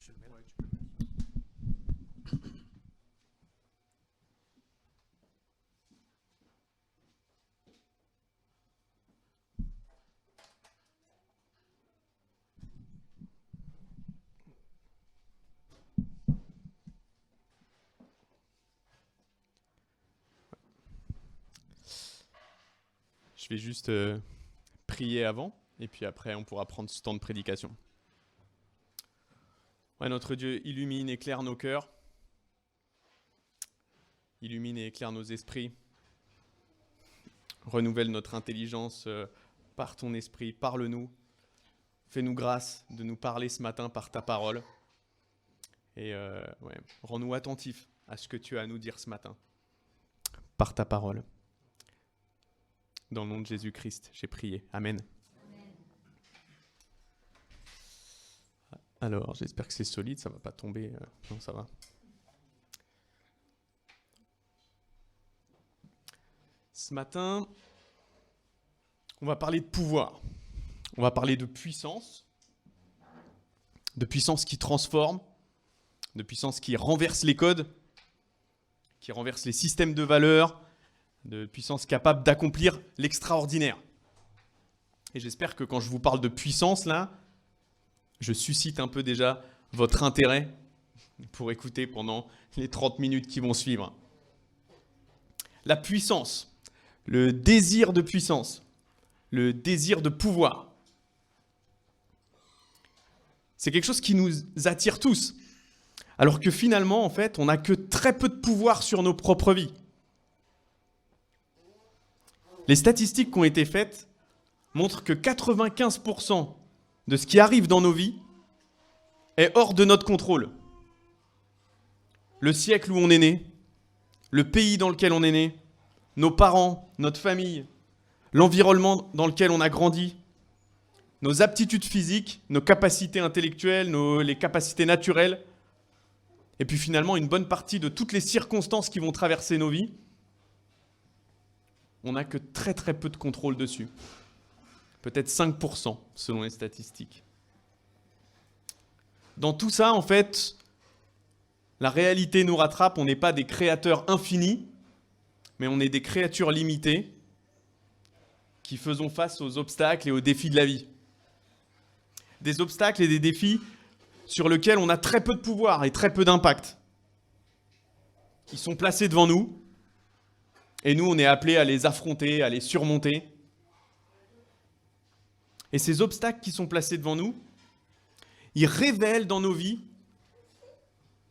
Je le mets là. Je vais juste prier avant, et puis après on pourra prendre ce temps de prédication. Ouais, notre Dieu, illumine, éclaire nos cœurs, illumine et éclaire nos esprits, renouvelle notre intelligence par ton esprit, parle-nous, fais-nous grâce de nous parler ce matin par ta parole, et rends-nous attentifs à ce que tu as à nous dire ce matin, par ta parole. Dans le nom de Jésus-Christ, j'ai prié. Amen. Alors, j'espère que c'est solide, ça ne va pas tomber. Non, ça va. Ce matin, on va parler de pouvoir. On va parler de puissance qui transforme, de puissance qui renverse les codes, qui renverse les systèmes de valeurs, de puissance capable d'accomplir l'extraordinaire. Et j'espère que quand je vous parle de puissance, là, je suscite un peu déjà votre intérêt pour écouter pendant les 30 minutes qui vont suivre. La puissance, le désir de puissance, le désir de pouvoir. C'est quelque chose qui nous attire tous, alors que finalement, en fait, on n'a que très peu de pouvoir sur nos propres vies. Les statistiques qui ont été faites montrent que 95% de ce qui arrive dans nos vies est hors de notre contrôle. Le siècle où on est né, le pays dans lequel on est né, nos parents, notre famille, l'environnement dans lequel on a grandi, nos aptitudes physiques, nos capacités intellectuelles, les capacités naturelles, et puis finalement une bonne partie de toutes les circonstances qui vont traverser nos vies, on n'a que très très peu de contrôle dessus. Peut-être 5% selon les statistiques. Dans tout ça, en fait, la réalité nous rattrape. On n'est pas des créateurs infinis, mais on est des créatures limitées qui faisons face aux obstacles et aux défis de la vie. Des obstacles et des défis sur lesquels on a très peu de pouvoir et très peu d'impact. Ils sont placés devant nous, et nous, on est appelés à les affronter, à les surmonter. Et ces obstacles qui sont placés devant nous, ils révèlent dans nos vies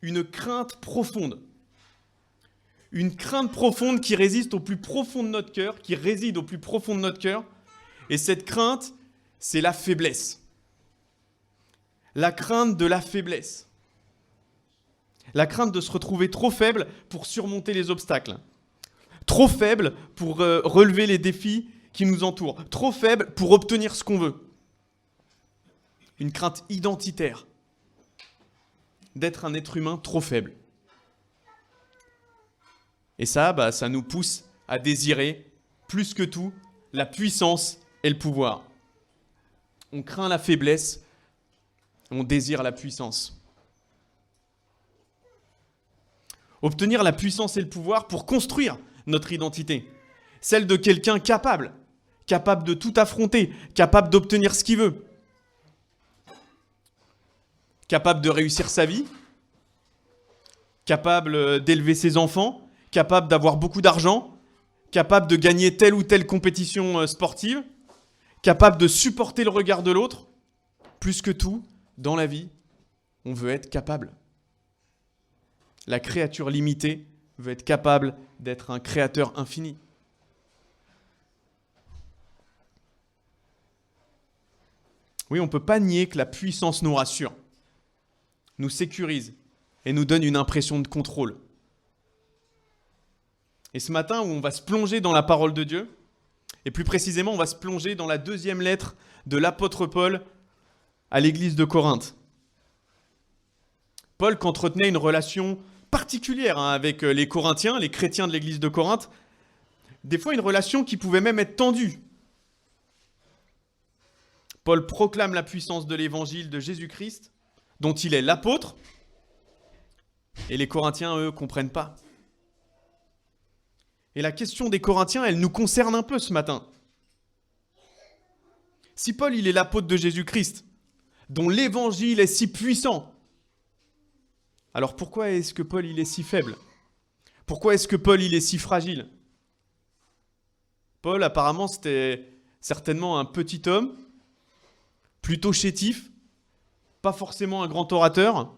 une crainte profonde. Une crainte profonde qui réside au plus profond de notre cœur, Et cette crainte, c'est la faiblesse. La crainte de la faiblesse. La crainte de se retrouver trop faible pour surmonter les obstacles. Trop faible pour relever les défis qui nous entourent. Trop faible pour obtenir ce qu'on veut. Une crainte identitaire. D'être un être humain trop faible. Et ça, ça nous pousse à désirer, plus que tout, la puissance et le pouvoir. On craint la faiblesse, on désire la puissance. Obtenir la puissance et le pouvoir pour construire notre identité. Celle de quelqu'un capable de tout affronter, capable d'obtenir ce qu'il veut. Capable de réussir sa vie, capable d'élever ses enfants, capable d'avoir beaucoup d'argent, capable de gagner telle ou telle compétition sportive, capable de supporter le regard de l'autre. Plus que tout, dans la vie, on veut être capable. La créature limitée veut être capable d'être un créateur infini. Oui, on ne peut pas nier que la puissance nous rassure, nous sécurise et nous donne une impression de contrôle. Et ce matin, où on va se plonger dans la parole de Dieu, et plus précisément, on va se plonger dans la deuxième lettre de l'apôtre Paul à l'église de Corinthe. Paul qui entretenait une relation particulière avec les Corinthiens, les chrétiens de l'église de Corinthe, des fois une relation qui pouvait même être tendue. Paul proclame la puissance de l'évangile de Jésus-Christ dont il est l'apôtre, et les Corinthiens, eux, comprennent pas. Et la question des Corinthiens, elle nous concerne un peu ce matin. Si Paul, il est l'apôtre de Jésus-Christ, dont l'évangile est si puissant, alors pourquoi est-ce que Paul, il est si faible? Pourquoi est-ce que Paul, il est si fragile? Paul, apparemment, c'était certainement un petit homme, plutôt chétif, pas forcément un grand orateur.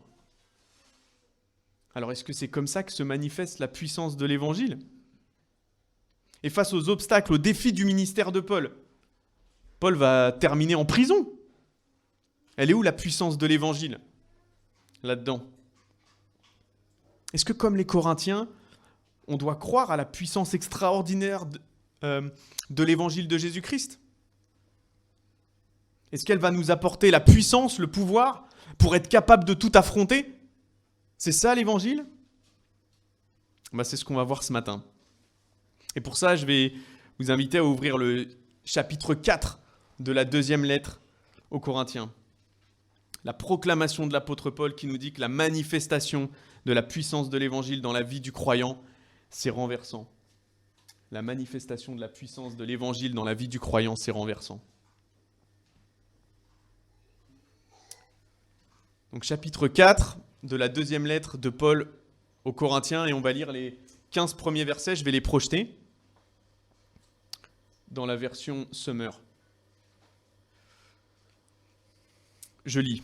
Alors est-ce que c'est comme ça que se manifeste la puissance de l'évangile? Et face aux obstacles, aux défis du ministère de Paul, Paul va terminer en prison. Elle est où la puissance de l'évangile là-dedans? Est-ce que comme les Corinthiens, on doit croire à la puissance extraordinaire de l'évangile de Jésus-Christ? Est-ce qu'elle va nous apporter la puissance, le pouvoir, pour être capable de tout affronter? C'est ça l'évangile? C'est ce qu'on va voir ce matin. Et pour ça, je vais vous inviter à ouvrir le chapitre 4 de la deuxième lettre aux Corinthiens. La proclamation de l'apôtre Paul qui nous dit que la manifestation de la puissance de l'évangile dans la vie du croyant, c'est renversant. La manifestation de la puissance de l'évangile dans la vie du croyant, c'est renversant. Donc chapitre 4 de la deuxième lettre de Paul aux Corinthiens, et on va lire les 15 premiers versets, je vais les projeter dans la version Summer. Je lis.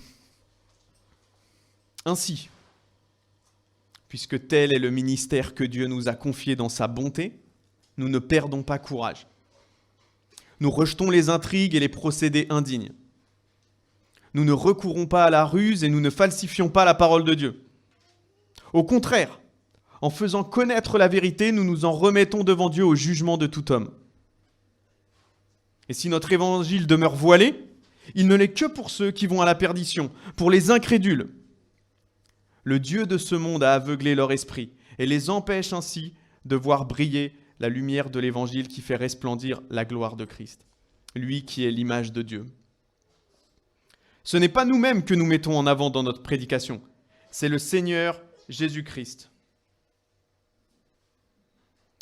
Ainsi, puisque tel est le ministère que Dieu nous a confié dans sa bonté, nous ne perdons pas courage. Nous rejetons les intrigues et les procédés indignes. Nous ne recourons pas à la ruse et nous ne falsifions pas la parole de Dieu. Au contraire, en faisant connaître la vérité, nous nous en remettons devant Dieu au jugement de tout homme. Et si notre évangile demeure voilé, il ne l'est que pour ceux qui vont à la perdition, pour les incrédules. Le Dieu de ce monde a aveuglé leur esprit et les empêche ainsi de voir briller la lumière de l'évangile qui fait resplendir la gloire de Christ, lui qui est l'image de Dieu. Ce n'est pas nous-mêmes que nous mettons en avant dans notre prédication, c'est le Seigneur Jésus-Christ.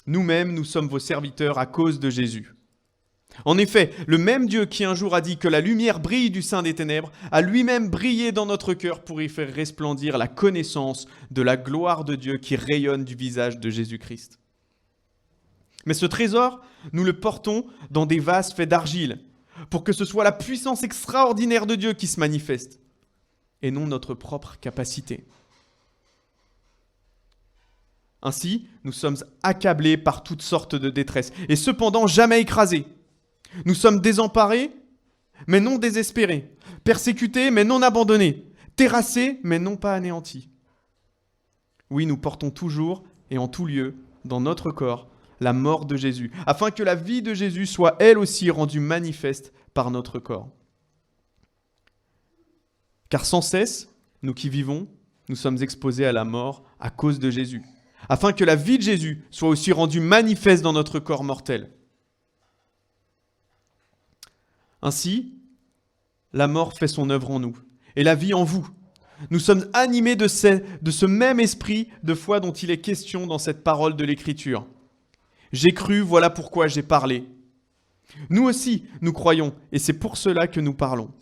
Nous-mêmes, nous sommes vos serviteurs à cause de Jésus. En effet, le même Dieu qui un jour a dit que la lumière brille du sein des ténèbres, a lui-même brillé dans notre cœur pour y faire resplendir la connaissance de la gloire de Dieu qui rayonne du visage de Jésus-Christ. Mais ce trésor, nous le portons dans des vases faits d'argile, pour que ce soit la puissance extraordinaire de Dieu qui se manifeste, et non notre propre capacité. Ainsi, nous sommes accablés par toutes sortes de détresse, et cependant jamais écrasés. Nous sommes désemparés, mais non désespérés, persécutés, mais non abandonnés, terrassés, mais non pas anéantis. Oui, nous portons toujours et en tout lieu, dans notre corps, la mort de Jésus, afin que la vie de Jésus soit elle aussi rendue manifeste par notre corps. Car sans cesse, nous qui vivons, nous sommes exposés à la mort à cause de Jésus, afin que la vie de Jésus soit aussi rendue manifeste dans notre corps mortel. Ainsi, la mort fait son œuvre en nous, et la vie en vous. Nous sommes animés de ce même esprit de foi dont il est question dans cette parole de l'Écriture. J'ai cru, voilà pourquoi j'ai parlé. Nous aussi, nous croyons, et c'est pour cela que nous parlons.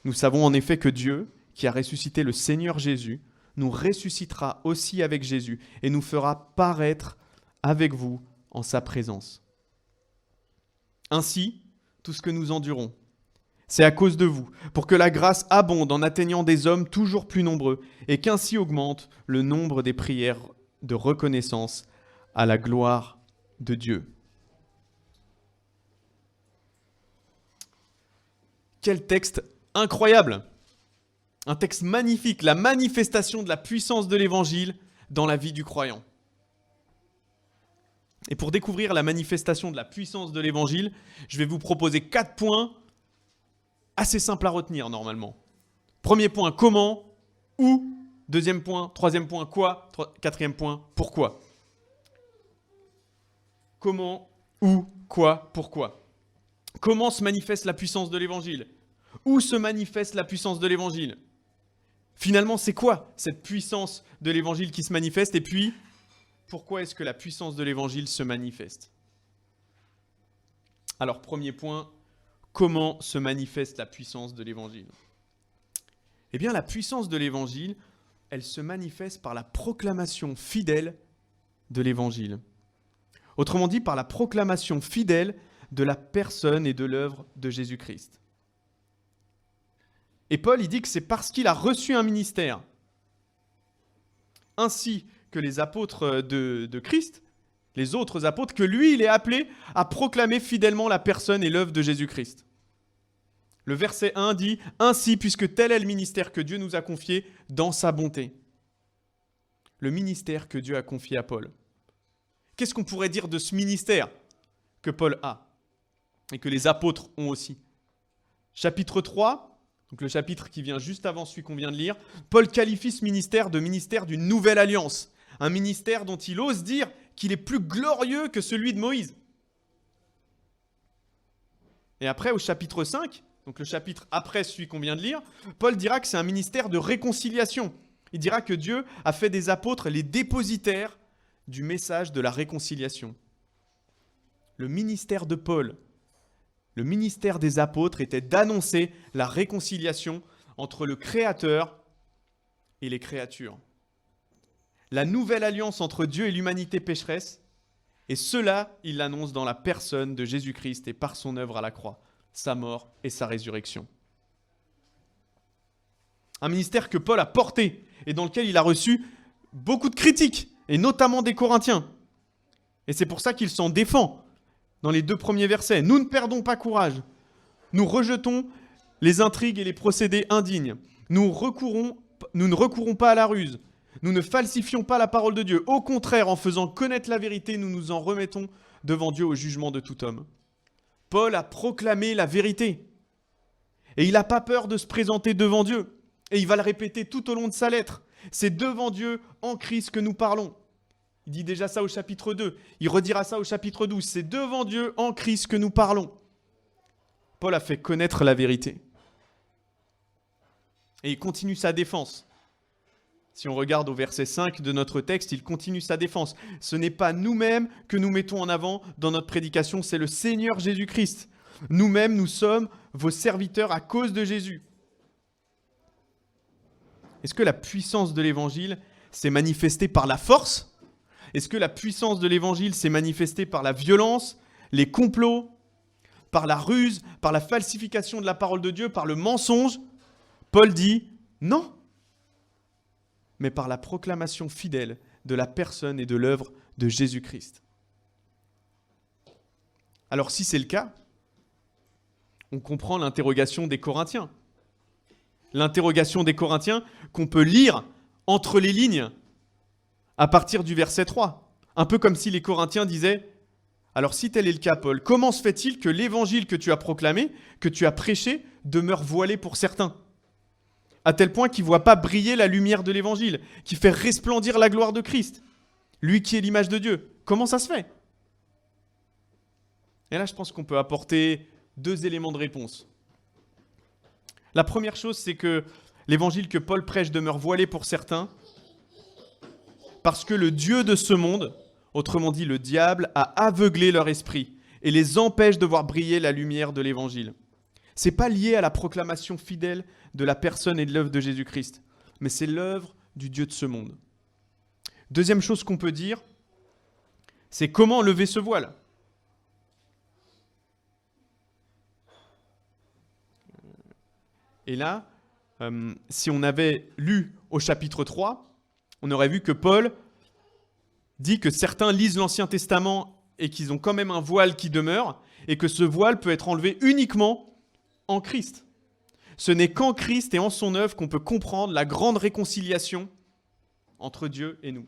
Nous savons en effet que Dieu, qui a ressuscité le Seigneur Jésus, nous ressuscitera aussi avec Jésus et nous fera paraître avec vous en sa présence. Ainsi, tout ce que nous endurons, c'est à cause de vous, pour que la grâce abonde en atteignant des hommes toujours plus nombreux et qu'ainsi augmente le nombre des prières de reconnaissance à la gloire de Dieu. Quel texte incroyable! Un texte magnifique, la manifestation de la puissance de l'Évangile dans la vie du croyant. Et pour découvrir la manifestation de la puissance de l'Évangile, je vais vous proposer 4 points assez simples à retenir normalement. Premier point, comment, où. Deuxième point, troisième point, quoi. Quatrième point, pourquoi. Comment, où, quoi, pourquoi. Comment se manifeste la puissance de l'Évangile? Où se manifeste la puissance de l'Évangile? Finalement, c'est quoi cette puissance de l'évangile qui se manifeste? Et puis, pourquoi est-ce que la puissance de l'évangile se manifeste? Alors, premier point, comment se manifeste la puissance de l'évangile? Eh bien, la puissance de l'évangile, elle se manifeste par la proclamation fidèle de l'évangile. Autrement dit, par la proclamation fidèle de la personne et de l'œuvre de Jésus-Christ. Et Paul, il dit que c'est parce qu'il a reçu un ministère, ainsi que les apôtres de Christ, les autres apôtres, que lui, il est appelé à proclamer fidèlement la personne et l'œuvre de Jésus-Christ. Le verset 1 dit « Ainsi, puisque tel est le ministère que Dieu nous a confié dans sa bonté. » Le ministère que Dieu a confié à Paul. Qu'est-ce qu'on pourrait dire de ce ministère que Paul a et que les apôtres ont aussi? Chapitre 3, donc le chapitre qui vient juste avant celui qu'on vient de lire, Paul qualifie ce ministère de ministère d'une nouvelle alliance. Un ministère dont il ose dire qu'il est plus glorieux que celui de Moïse. Et après, au chapitre 5, donc le chapitre après celui qu'on vient de lire, Paul dira que c'est un ministère de réconciliation. Il dira que Dieu a fait des apôtres les dépositaires du message de la réconciliation. Le ministère de Paul, le ministère des apôtres était d'annoncer la réconciliation entre le Créateur et les créatures. La nouvelle alliance entre Dieu et l'humanité pécheresse, et cela, il l'annonce dans la personne de Jésus-Christ et par son œuvre à la croix, sa mort et sa résurrection. Un ministère que Paul a porté et dans lequel il a reçu beaucoup de critiques, et notamment des Corinthiens. Et c'est pour ça qu'il s'en défend dans les 2 premiers versets. « Nous ne perdons pas courage. Nous rejetons les intrigues et les procédés indignes. Nous ne recourons pas à la ruse. Nous ne falsifions pas la parole de Dieu. Au contraire, en faisant connaître la vérité, nous nous en remettons devant Dieu au jugement de tout homme. » Paul a proclamé la vérité. Et il n'a pas peur de se présenter devant Dieu. Et il va le répéter tout au long de sa lettre. C'est devant Dieu, en Christ, que nous parlons. Il dit déjà ça au chapitre 2. Il redira ça au chapitre 12. C'est devant Dieu, en Christ, que nous parlons. Paul a fait connaître la vérité. Et il continue sa défense. Si on regarde au verset 5 de notre texte, il continue sa défense. Ce n'est pas nous-mêmes que nous mettons en avant dans notre prédication, c'est le Seigneur Jésus-Christ. Nous-mêmes, nous sommes vos serviteurs à cause de Jésus. Est-ce que la puissance de l'Évangile s'est manifestée par la force? Est-ce que la puissance de l'Évangile s'est manifestée par la violence, les complots, par la ruse, par la falsification de la parole de Dieu, par le mensonge? Paul dit non, mais par la proclamation fidèle de la personne et de l'œuvre de Jésus-Christ. Alors si c'est le cas, on comprend l'interrogation des Corinthiens. L'interrogation des Corinthiens qu'on peut lire entre les lignes à partir du verset 3. Un peu comme si les Corinthiens disaient « Alors si tel est le cas, Paul, comment se fait-il que l'évangile que tu as proclamé, que tu as prêché, demeure voilé pour certains ?» À tel point qu'ils ne voient pas briller la lumière de l'évangile, qui fait resplendir la gloire de Christ, lui qui est l'image de Dieu. Comment ça se fait? Et là, je pense qu'on peut apporter 2 éléments de réponse. La première chose, c'est que l'évangile que Paul prêche demeure voilé pour certains, parce que le Dieu de ce monde, autrement dit le diable, a aveuglé leur esprit et les empêche de voir briller la lumière de l'évangile. Ce n'est pas lié à la proclamation fidèle de la personne et de l'œuvre de Jésus-Christ, mais c'est l'œuvre du Dieu de ce monde. Deuxième chose qu'on peut dire, c'est comment lever ce voile. Et là, si on avait lu au chapitre 3, on aurait vu que Paul dit que certains lisent l'Ancien Testament et qu'ils ont quand même un voile qui demeure, et que ce voile peut être enlevé uniquement en Christ. Ce n'est qu'en Christ et en son œuvre qu'on peut comprendre la grande réconciliation entre Dieu et nous,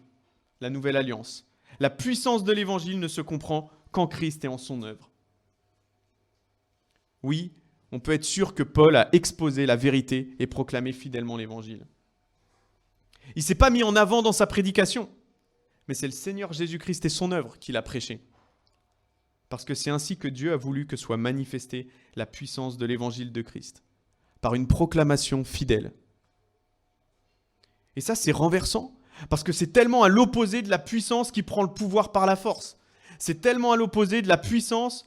la nouvelle alliance. La puissance de l'Évangile ne se comprend qu'en Christ et en son œuvre. Oui, on peut être sûr que Paul a exposé la vérité et proclamé fidèlement l'Évangile. Il ne s'est pas mis en avant dans sa prédication, mais c'est le Seigneur Jésus-Christ et son œuvre qu'il a prêché. Parce que c'est ainsi que Dieu a voulu que soit manifestée la puissance de l'Évangile de Christ, par une proclamation fidèle. Et ça, c'est renversant. Parce que c'est tellement à l'opposé de la puissance qui prend le pouvoir par la force. C'est tellement à l'opposé de la puissance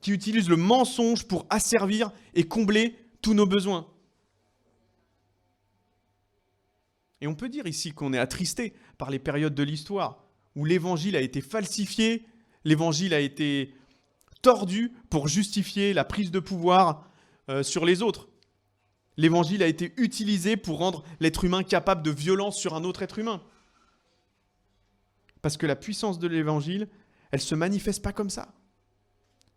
qui utilise le mensonge pour asservir et combler tous nos besoins. Et on peut dire ici qu'on est attristé par les périodes de l'histoire où l'évangile a été falsifié, l'évangile a été tordu pour justifier la prise de pouvoir sur les autres. L'évangile a été utilisé pour rendre l'être humain capable de violence sur un autre être humain. Parce que la puissance de l'évangile, elle ne se manifeste pas comme ça.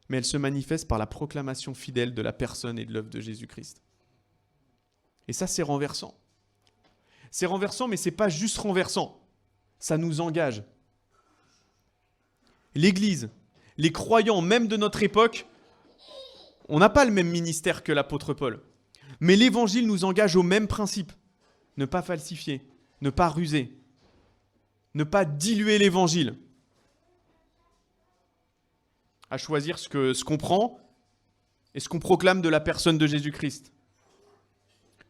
Mais elle se manifeste par la proclamation fidèle de la personne et de l'œuvre de Jésus-Christ. Et ça, c'est renversant. C'est renversant, mais ce n'est pas juste renversant. Ça nous engage. L'Église, les croyants, même de notre époque, on n'a pas le même ministère que l'apôtre Paul. Mais l'Évangile nous engage au même principe. Ne pas falsifier, ne pas ruser, ne pas diluer l'Évangile. À choisir ce qu'on prend et ce qu'on proclame de la personne de Jésus-Christ.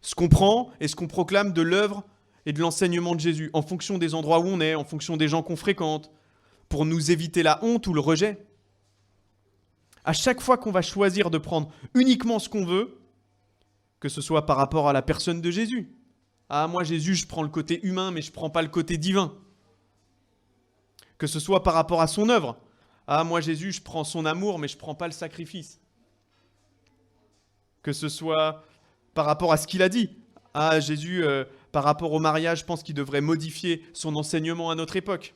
Ce qu'on prend et ce qu'on proclame de l'œuvre et de l'enseignement de Jésus, en fonction des endroits où on est, en fonction des gens qu'on fréquente, pour nous éviter la honte ou le rejet. À chaque fois qu'on va choisir de prendre uniquement ce qu'on veut, que ce soit par rapport à la personne de Jésus. Ah, moi Jésus, je prends le côté humain, mais je ne prends pas le côté divin. Que ce soit par rapport à son œuvre. Ah, moi Jésus, je prends son amour, mais je ne prends pas le sacrifice. Que ce soit par rapport à ce qu'il a dit. Ah, Jésus, par rapport au mariage, je pense qu'il devrait modifier son enseignement à notre époque.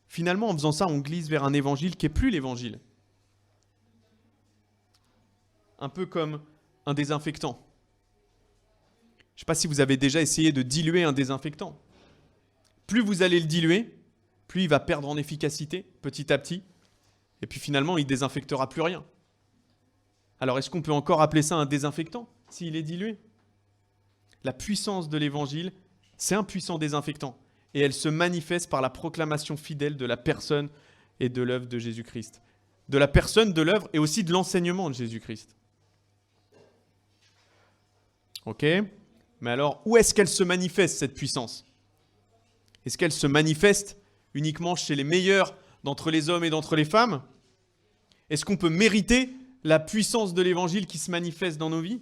Finalement, en faisant ça, on glisse vers un évangile qui n'est plus l'évangile. Un peu comme un désinfectant. Je ne sais pas si vous avez déjà essayé de diluer un désinfectant. Plus vous allez le diluer, plus il va perdre en efficacité, petit à petit, et puis finalement, il ne désinfectera plus rien. Alors, est-ce qu'on peut encore appeler ça un désinfectant, s'il est dilué ? La puissance de l'évangile, c'est un puissant désinfectant, et elle se manifeste par la proclamation fidèle de la personne et de l'œuvre de Jésus-Christ. De la personne, de l'œuvre, et aussi de l'enseignement de Jésus-Christ. Ok ? Mais alors, où est-ce qu'elle se manifeste, cette puissance ? Est-ce qu'elle se manifeste uniquement chez les meilleurs d'entre les hommes et d'entre les femmes ? Est-ce qu'on peut mériter la puissance de l'évangile qui se manifeste dans nos vies ?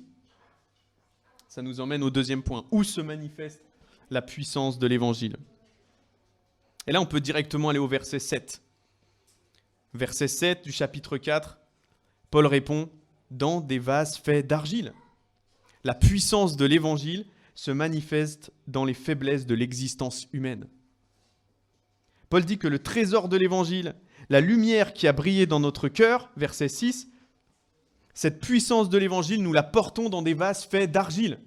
Ça nous emmène au deuxième point. Où se manifeste la puissance de l'évangile ? Et là, on peut directement aller au verset 7. Verset 7 du chapitre 4, Paul répond « Dans des vases faits d'argile ». La puissance de l'évangile se manifeste dans les faiblesses de l'existence humaine. Paul dit que le trésor de l'évangile, la lumière qui a brillé dans notre cœur, verset 6, cette puissance de l'évangile, nous la portons dans des vases faits d'argile.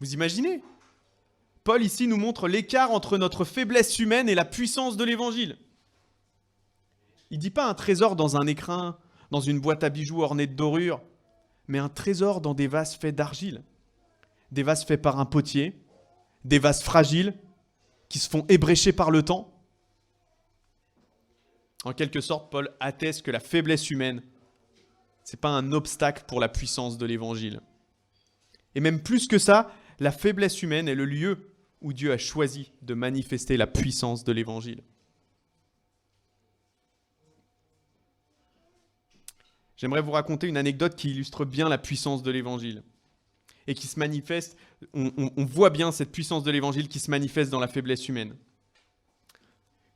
Vous imaginez ? Paul ici nous montre l'écart entre notre faiblesse humaine et la puissance de l'évangile. Il ne dit pas un trésor dans un écrin, dans une boîte à bijoux ornée de dorures, mais un trésor dans des vases faits d'argile. Des vases faits par un potier, des vases fragiles, qui se font ébrécher par le temps. En quelque sorte, Paul atteste que la faiblesse humaine, ce n'est pas un obstacle pour la puissance de l'évangile. Et même plus que ça, la faiblesse humaine est le lieu où Dieu a choisi de manifester la puissance de l'évangile. J'aimerais vous raconter une anecdote qui illustre bien la puissance de l'évangile et qui se manifeste, on voit bien cette puissance de l'évangile qui se manifeste dans la faiblesse humaine.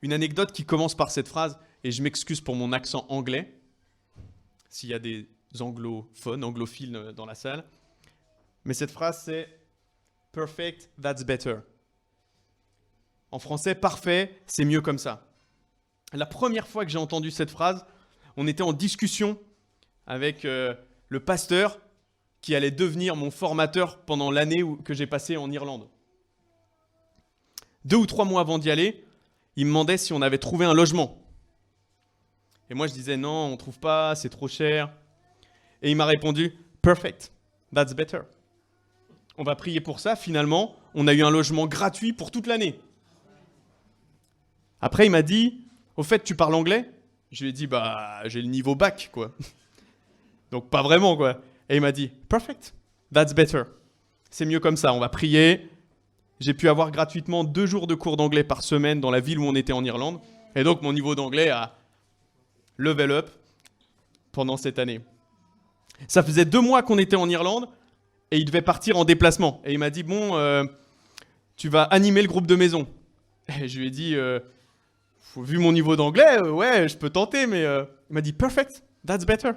Une anecdote qui commence par cette phrase, et je m'excuse pour mon accent anglais, s'il y a des anglophiles dans la salle, mais cette phrase c'est « perfect, that's better ». En français, parfait, c'est mieux comme ça. La première fois que j'ai entendu cette phrase, on était en discussion avec le pasteur qui allait devenir mon formateur pendant l'année que j'ai passée en Irlande. 2 ou 3 mois avant d'y aller, il me demandait si on avait trouvé un logement. Et moi, je disais non, on ne trouve pas, c'est trop cher. Et il m'a répondu « Perfect, that's better ». On va prier pour ça. Finalement, on a eu un logement gratuit pour toute l'année. Après, il m'a dit « Au fait, tu parles anglais ?» Je lui ai dit « Bah, j'ai le niveau bac, quoi. » Donc, pas vraiment, quoi. Et il m'a dit « Perfect, that's better ». c'est mieux comme ça, on va prier. J'ai pu avoir gratuitement 2 jours de cours d'anglais par semaine dans la ville où on était en Irlande. Et donc, mon niveau d'anglais a level up pendant cette année. Ça faisait 2 mois qu'on était en Irlande et il devait partir en déplacement. Et il m'a dit, bon, tu vas animer le groupe de maison. Et je lui ai dit, vu mon niveau d'anglais, ouais, je peux tenter, mais il m'a dit, perfect, that's better.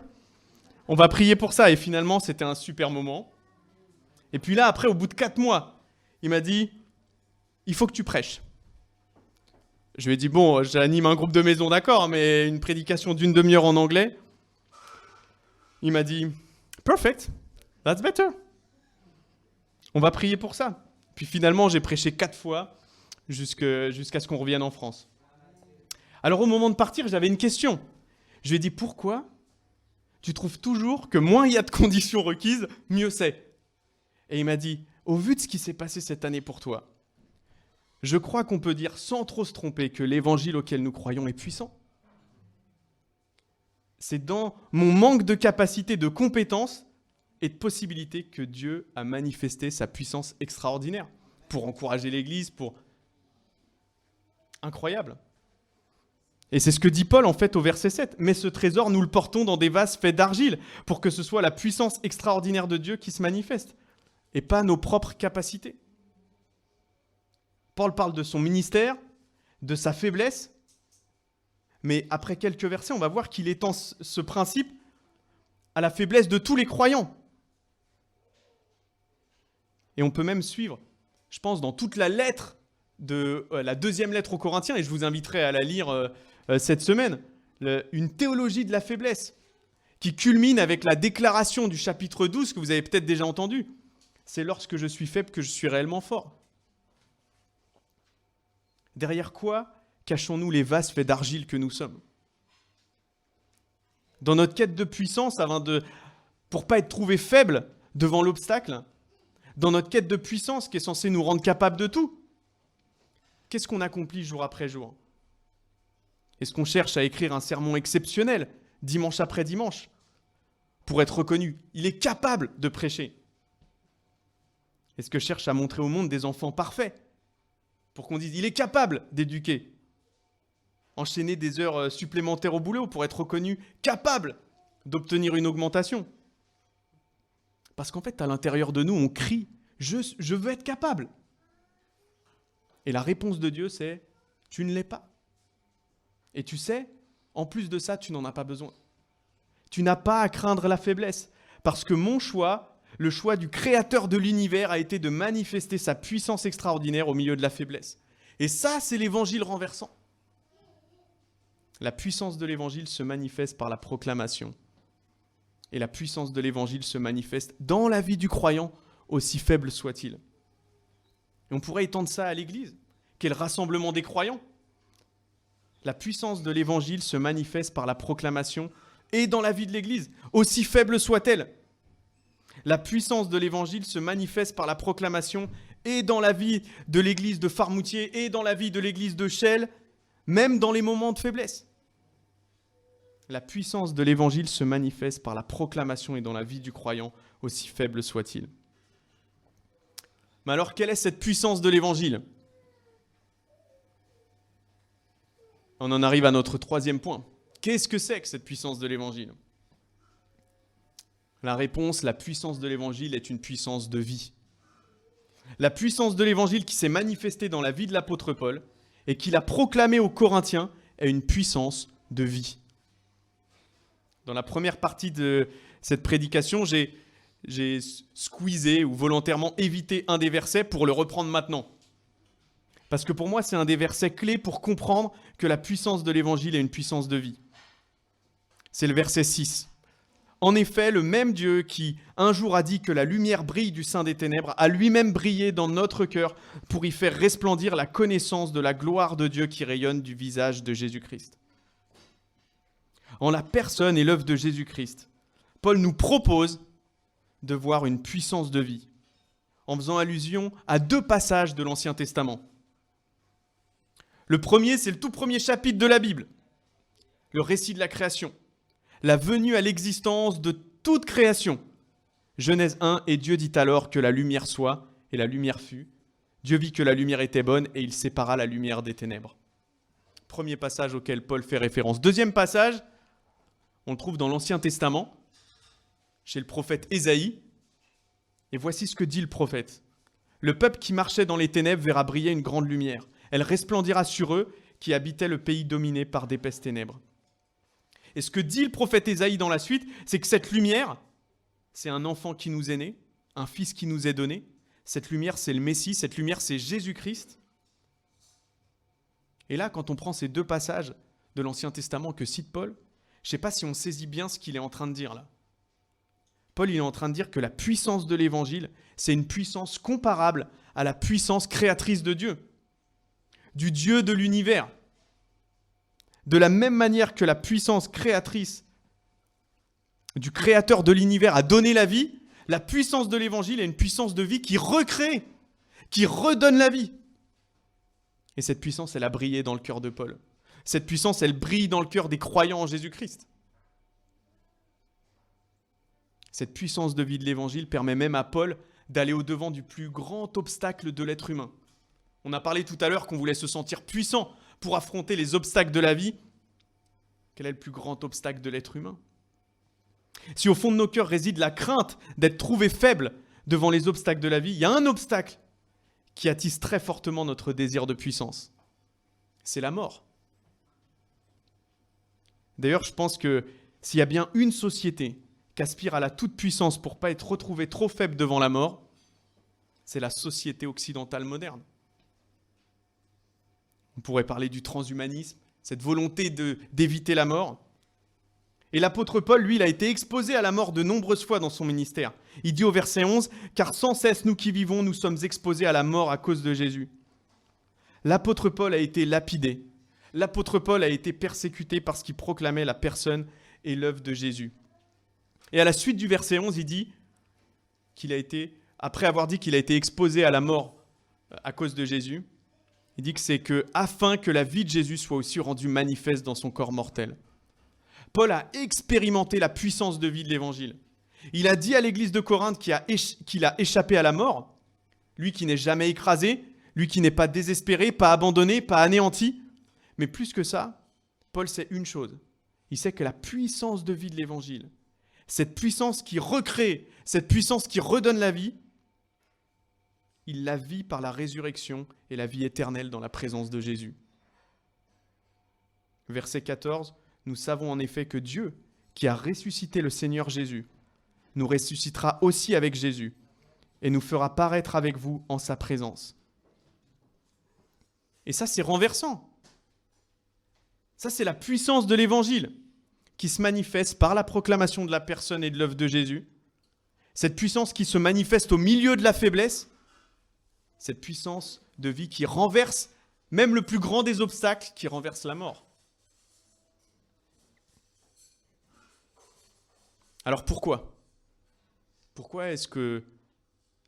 On va prier pour ça. Et finalement, c'était un super moment. Et puis là, après, au bout de 4 mois, il m'a dit, il faut que tu prêches. Je lui ai dit, bon, j'anime un groupe de maison, d'accord, mais une prédication d'1 demi-heure en anglais. Il m'a dit, perfect, that's better. On va prier pour ça. Puis finalement, j'ai prêché 4 fois jusqu'à ce qu'on revienne en France. Alors au moment de partir, j'avais une question. Je lui ai dit, pourquoi tu trouves toujours que moins il y a de conditions requises, mieux c'est? Et il m'a dit, au vu de ce qui s'est passé cette année pour toi, je crois qu'on peut dire sans trop se tromper que l'évangile auquel nous croyons est puissant. C'est dans mon manque de capacité, de compétences et de possibilités que Dieu a manifesté sa puissance extraordinaire pour encourager l'Église, pour... Incroyable. Et c'est ce que dit Paul en fait au verset 7. Mais ce trésor, nous le portons dans des vases faits d'argile pour que ce soit la puissance extraordinaire de Dieu qui se manifeste et pas nos propres capacités. Paul parle de son ministère, de sa faiblesse, mais après quelques versets, on va voir qu'il étend ce principe à la faiblesse de tous les croyants. Et on peut même suivre, je pense, dans toute la lettre, la 2e lettre aux Corinthiens, et je vous inviterai à la lire cette semaine, une théologie de la faiblesse, qui culmine avec la déclaration du chapitre 12, que vous avez peut-être déjà entendu. C'est lorsque je suis faible que je suis réellement fort. Derrière quoi cachons-nous les vases faits d'argile que nous sommes? Dans notre quête de puissance, pour ne pas être trouvé faible devant l'obstacle, dans notre quête de puissance qui est censée nous rendre capables de tout, qu'est-ce qu'on accomplit jour après jour? Est-ce qu'on cherche à écrire un sermon exceptionnel, dimanche après dimanche, pour être reconnu? Il est capable de prêcher. Est-ce que je cherche à montrer au monde des enfants parfaits, pour qu'on dise, il est capable d'éduquer? Enchaîner des heures supplémentaires au boulot pour être reconnu capable d'obtenir une augmentation. Parce qu'en fait, à l'intérieur de nous, on crie, je veux être capable. Et la réponse de Dieu, c'est, tu ne l'es pas. Et tu sais, en plus de ça, tu n'en as pas besoin. Tu n'as pas à craindre la faiblesse. Parce que mon choix, le choix du créateur de l'univers a été de manifester sa puissance extraordinaire au milieu de la faiblesse. Et ça, c'est l'évangile renversant. La puissance de l'évangile se manifeste par la proclamation. Et la puissance de l'évangile se manifeste dans la vie du croyant, aussi faible soit-il. Et on pourrait étendre ça à l'Église, qui est le rassemblement des croyants. La puissance de l'évangile se manifeste par la proclamation et dans la vie de l'Église, aussi faible soit-elle. La puissance de l'évangile se manifeste par la proclamation et dans la vie de l'église de Farmoutier et dans la vie de l'église de Chelles, même dans les moments de faiblesse. La puissance de l'évangile se manifeste par la proclamation et dans la vie du croyant, aussi faible soit-il. Mais alors, quelle est cette puissance de l'évangile? On en arrive à notre 3e point. Qu'est-ce que c'est que cette puissance de l'évangile? La réponse, la puissance de l'évangile est une puissance de vie. La puissance de l'évangile qui s'est manifestée dans la vie de l'apôtre Paul et qu'il a proclamée aux Corinthiens est une puissance de vie. Dans la première partie de cette prédication, j'ai squeezé ou volontairement évité un des versets pour le reprendre maintenant. Parce que pour moi, c'est un des versets clés pour comprendre que la puissance de l'évangile est une puissance de vie. C'est le verset 6. En effet, le même Dieu qui, un jour, a dit que la lumière brille du sein des ténèbres, a lui-même brillé dans notre cœur pour y faire resplendir la connaissance de la gloire de Dieu qui rayonne du visage de Jésus-Christ. En la personne et l'œuvre de Jésus-Christ, Paul nous propose de voir une puissance de vie, en faisant allusion à 2 passages de l'Ancien Testament. Le premier, c'est le tout premier chapitre de la Bible, le récit de la création. La venue à l'existence de toute création, Genèse 1, et Dieu dit alors que la lumière soit, et la lumière fut. Dieu vit que la lumière était bonne, et il sépara la lumière des ténèbres. Premier passage auquel Paul fait référence. Deuxième passage, on le trouve dans l'Ancien Testament, chez le prophète Ésaïe. Et voici ce que dit le prophète. Le peuple qui marchait dans les ténèbres verra briller une grande lumière. Elle resplendira sur eux qui habitaient le pays dominé par d'épaisses ténèbres. Et ce que dit le prophète Ésaïe dans la suite, c'est que cette lumière, c'est un enfant qui nous est né, un fils qui nous est donné. Cette lumière, c'est le Messie, cette lumière, c'est Jésus-Christ. Et là, quand on prend ces deux passages de l'Ancien Testament que cite Paul, je ne sais pas si on saisit bien ce qu'il est en train de dire là. Paul, il est en train de dire que la puissance de l'Évangile, c'est une puissance comparable à la puissance créatrice de Dieu, du Dieu de l'univers. De la même manière que la puissance créatrice du Créateur de l'univers a donné la vie, la puissance de l'Évangile est une puissance de vie qui recrée, qui redonne la vie. Et cette puissance, elle a brillé dans le cœur de Paul. Cette puissance, elle brille dans le cœur des croyants en Jésus-Christ. Cette puissance de vie de l'Évangile permet même à Paul d'aller au-devant du plus grand obstacle de l'être humain. On a parlé tout à l'heure qu'on voulait se sentir puissant pour affronter les obstacles de la vie. Quel est le plus grand obstacle de l'être humain ? Si au fond de nos cœurs réside la crainte d'être trouvé faible devant les obstacles de la vie, il y a un obstacle qui attise très fortement notre désir de puissance. C'est la mort. D'ailleurs, je pense que s'il y a bien une société qui aspire à la toute-puissance pour ne pas être retrouvée trop faible devant la mort, c'est la société occidentale moderne. On pourrait parler du transhumanisme, cette volonté d'éviter la mort. Et l'apôtre Paul, lui, il a été exposé à la mort de nombreuses fois dans son ministère. Il dit au verset 11, « Car sans cesse, nous qui vivons, nous sommes exposés à la mort à cause de Jésus. » L'apôtre Paul a été lapidé. L'apôtre Paul a été persécuté parce qu'il proclamait la personne et l'œuvre de Jésus. Et à la suite du verset 11, il dit qu'il a été, après avoir dit qu'il a été exposé à la mort à cause de Jésus, il dit que c'est afin que la vie de Jésus soit aussi rendue manifeste dans son corps mortel. Paul a expérimenté la puissance de vie de l'Évangile. Il a dit à l'église de Corinthe qu'il a échappé à la mort, lui qui n'est jamais écrasé, lui qui n'est pas désespéré, pas abandonné, pas anéanti. Mais plus que ça, Paul sait une chose. Il sait que la puissance de vie de l'Évangile, cette puissance qui recrée, cette puissance qui redonne la vie, il la vit par la résurrection et la vie éternelle dans la présence de Jésus. Verset 14, nous savons en effet que Dieu, qui a ressuscité le Seigneur Jésus, nous ressuscitera aussi avec Jésus et nous fera paraître avec vous en sa présence. Et ça, c'est renversant. Ça, c'est la puissance de l'Évangile qui se manifeste par la proclamation de la personne et de l'œuvre de Jésus. Cette puissance qui se manifeste au milieu de la faiblesse. Cette puissance de vie qui renverse même le plus grand des obstacles, qui renverse la mort. Alors pourquoi ? Pourquoi est-ce que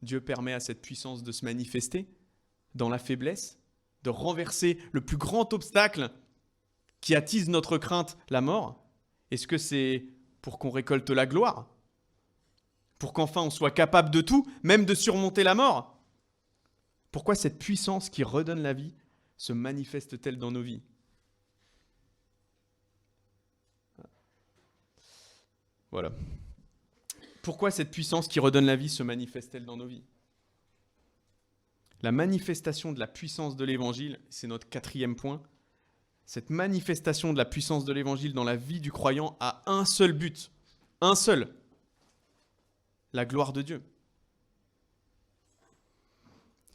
Dieu permet à cette puissance de se manifester dans la faiblesse, de renverser le plus grand obstacle qui attise notre crainte, la mort ? Est-ce que c'est pour qu'on récolte la gloire ? Pour qu'enfin on soit capable de tout, même de surmonter la mort ? Pourquoi cette puissance qui redonne la vie se manifeste-t-elle dans nos vies ? Voilà. Pourquoi cette puissance qui redonne la vie se manifeste-t-elle dans nos vies ? La manifestation de la puissance de l'Évangile, c'est notre 4e point. Cette manifestation de la puissance de l'Évangile dans la vie du croyant a un seul but, un seul, la gloire de Dieu.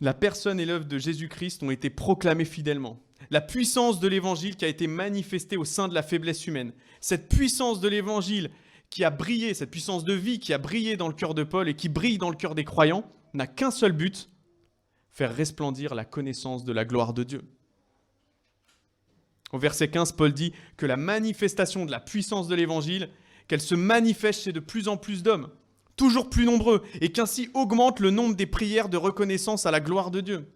La personne et l'œuvre de Jésus-Christ ont été proclamées fidèlement. La puissance de l'Évangile qui a été manifestée au sein de la faiblesse humaine. Cette puissance de l'Évangile qui a brillé, cette puissance de vie qui a brillé dans le cœur de Paul et qui brille dans le cœur des croyants, n'a qu'un seul but, faire resplendir la connaissance de la gloire de Dieu. Au verset 15, Paul dit que la manifestation de la puissance de l'Évangile, qu'elle se manifeste chez de plus en plus d'hommes, toujours plus nombreux, et qu'ainsi augmente le nombre des prières de reconnaissance à la gloire de Dieu.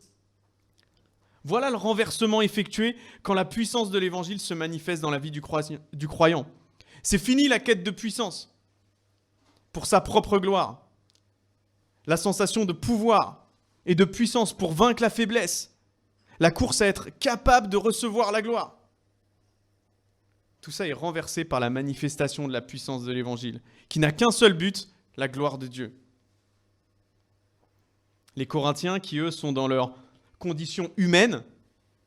Voilà le renversement effectué quand la puissance de l'Évangile se manifeste dans la vie du croyant. C'est fini la quête de puissance pour sa propre gloire. la sensation de pouvoir et de puissance pour vaincre la faiblesse, la course à être capable de recevoir la gloire. Tout ça est renversé par la manifestation de la puissance de l'Évangile, qui n'a qu'un seul but, la gloire de Dieu. Les Corinthiens, qui eux sont dans leur condition humaine,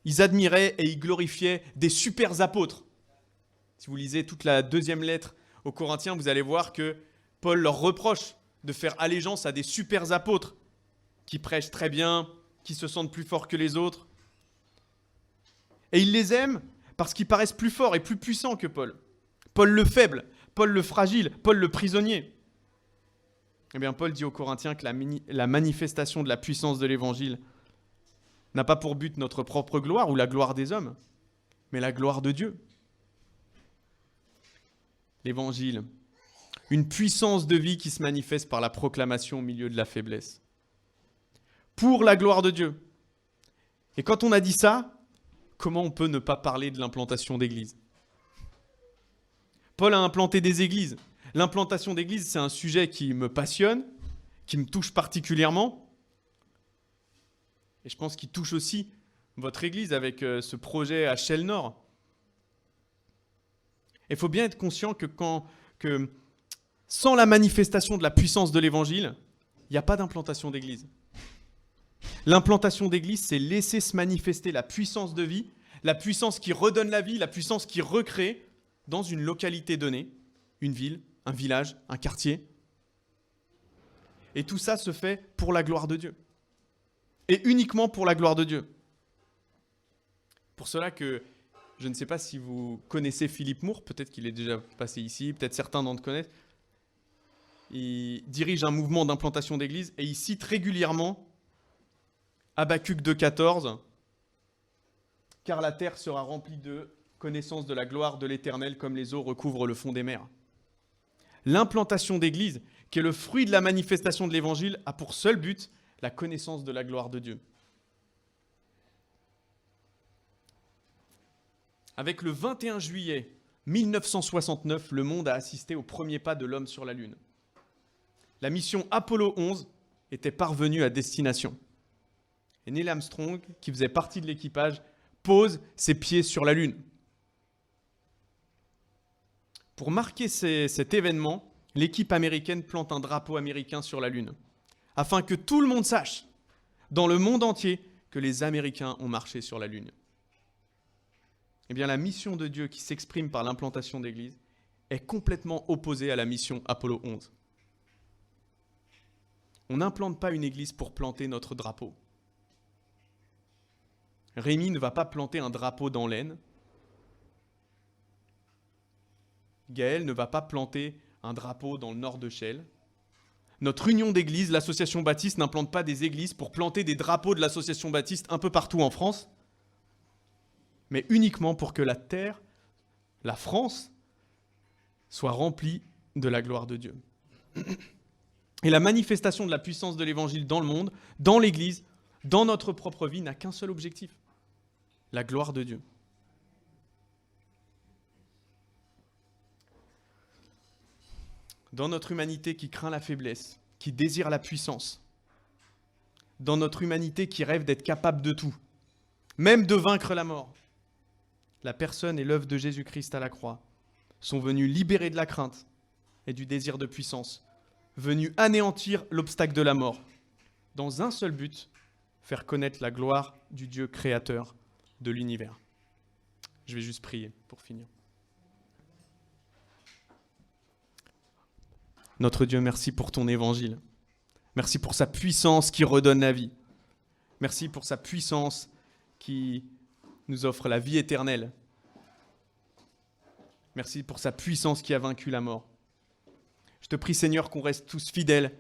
ils admiraient et ils glorifiaient des super apôtres. Si vous lisez toute la deuxième lettre aux Corinthiens, vous allez voir que Paul leur reproche de faire allégeance à des super apôtres qui prêchent très bien, qui se sentent plus forts que les autres. Et ils les aiment parce qu'ils paraissent plus forts et plus puissants que Paul. Paul le faible, Paul le fragile, Paul le prisonnier. Eh bien, Paul dit aux Corinthiens que la manifestation de la puissance de l'Évangile n'a pas pour but notre propre gloire ou la gloire des hommes, mais la gloire de Dieu. L'Évangile, une puissance de vie qui se manifeste par la proclamation au milieu de la faiblesse. Pour la gloire de Dieu. Et quand on a dit ça, comment on peut ne pas parler de l'implantation d'églises ? Paul a implanté des églises. L'implantation d'églises, c'est un sujet qui me passionne, qui me touche particulièrement. Et je pense qu'il touche aussi votre église avec ce projet à Chelles Nord. Il faut bien être conscient que sans la manifestation de la puissance de l'Évangile, il n'y a pas d'implantation d'église. L'implantation d'église, c'est laisser se manifester la puissance de vie, la puissance qui redonne la vie, la puissance qui recrée dans une localité donnée, une ville, un village, un quartier. Et tout ça se fait pour la gloire de Dieu. Et uniquement pour la gloire de Dieu. Pour cela que, je ne sais pas si vous connaissez Philippe Moore, peut-être qu'il est déjà passé ici, peut-être certains d'entre vous connaissent. Il dirige un mouvement d'implantation d'église et il cite régulièrement Habacuc 2,14 « Car la terre sera remplie de connaissance de la gloire de l'Éternel comme les eaux recouvrent le fond des mers. » L'implantation d'église, qui est le fruit de la manifestation de l'Évangile, a pour seul but la connaissance de la gloire de Dieu. Avec le 21 juillet 1969, le monde a assisté au premier pas de l'homme sur la Lune. La mission Apollo 11 était parvenue à destination. Et Neil Armstrong, qui faisait partie de l'équipage, pose ses pieds sur la Lune. Pour marquer cet événement, l'équipe américaine plante un drapeau américain sur la Lune, afin que tout le monde sache, dans le monde entier, que les Américains ont marché sur la Lune. Eh bien, la mission de Dieu qui s'exprime par l'implantation d'église est complètement opposée à la mission Apollo 11. On n'implante pas une église pour planter notre drapeau. Rémi ne va pas planter un drapeau dans l'Aisne. Gaël ne va pas planter un drapeau dans le nord de Chelles. Notre union d'églises, l'association baptiste, n'implante pas des églises pour planter des drapeaux de l'association baptiste un peu partout en France, mais uniquement pour que la terre, la France, soit remplie de la gloire de Dieu. Et la manifestation de la puissance de l'Évangile dans le monde, dans l'Église, dans notre propre vie, n'a qu'un seul objectif, la gloire de Dieu. Dans notre humanité qui craint la faiblesse, qui désire la puissance, dans notre humanité qui rêve d'être capable de tout, même de vaincre la mort, la personne et l'œuvre de Jésus-Christ à la croix sont venus libérer de la crainte et du désir de puissance, venus anéantir l'obstacle de la mort, dans un seul but, faire connaître la gloire du Dieu créateur de l'univers. Je vais juste prier pour finir. Notre Dieu, merci pour ton évangile. Merci pour sa puissance qui redonne la vie. Merci pour sa puissance qui nous offre la vie éternelle. Merci pour sa puissance qui a vaincu la mort. Je te prie, Seigneur, qu'on reste tous fidèles